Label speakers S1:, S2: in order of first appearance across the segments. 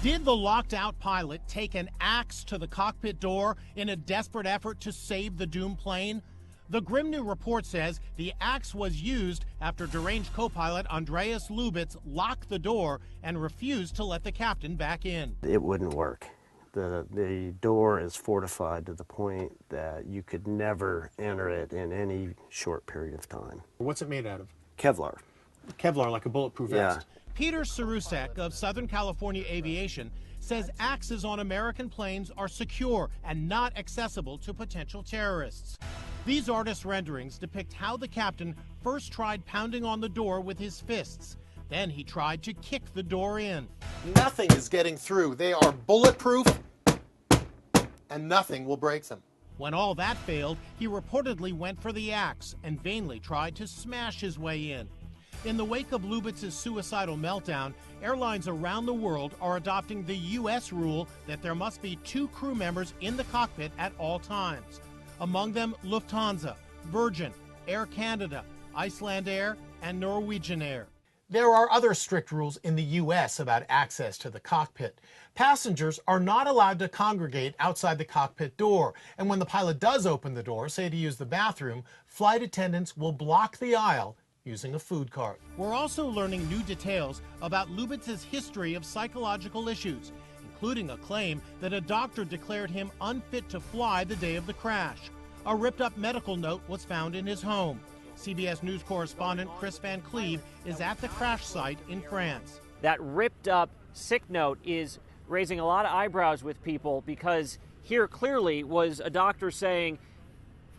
S1: Did the locked-out pilot take an axe to the cockpit door in a desperate effort to save the doomed plane? The grim new report says the axe was used after deranged co-pilot Andreas Lubitz locked the door and refused to let the captain back in.
S2: It wouldn't work. The door is fortified to the point that you could never enter it in any short period of time.
S1: What's it made out of?
S2: Kevlar.
S1: Kevlar, like a bulletproof vest.
S2: Yeah.
S1: Peter Sarusek of Southern California Aviation says axes on American planes are secure and not accessible to potential terrorists. These artist renderings depict how the captain first tried pounding on the door with his fists. Then he tried to kick the door in. Nothing is getting through. They are bulletproof, and nothing will break them. When all that failed, he reportedly went for the axe and vainly tried to smash his way in. In the wake of Lubitz's suicidal meltdown, airlines around the world are adopting the U.S. rule that there must be 2 crew members in the cockpit at all times. Among them, Lufthansa, Virgin, Air Canada, Icelandair, and Norwegian Air. There are other strict rules in the U.S. about access to the cockpit. Passengers are not allowed to congregate outside the cockpit door, and when the pilot does open the door, say to use the bathroom, flight attendants will block the aisle using a food cart. We're also learning new details about Lubitz's history of psychological issues, including a claim that a doctor declared him unfit to fly the day of the crash. A ripped-up medical note was found in his home. CBS News correspondent Chris Van Cleve is at the crash site in France.
S3: That ripped-up sick note is raising a lot of eyebrows with people because here clearly was a doctor saying,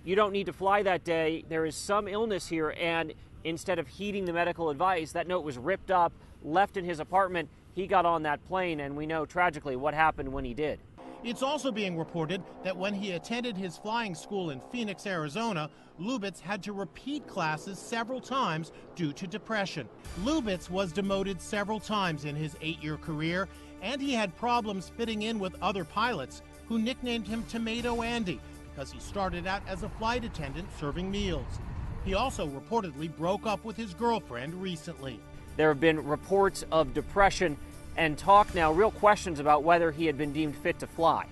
S3: you don't need to fly that day, there is some illness here, and instead of heeding the medical advice, that note was ripped up, left in his apartment. He got on that plane, and we know tragically what happened when he did.
S1: It's also being reported that when he attended his flying school in Phoenix, Arizona, Lubitz had to repeat classes several times due to depression. Lubitz was demoted several times in his 8-year career, and he had problems fitting in with other pilots who nicknamed him Tomato Andy because he started out as a flight attendant serving meals. He also reportedly broke up with his girlfriend recently.
S3: There have been reports of depression and talk now, real questions about whether he had been deemed fit to fly.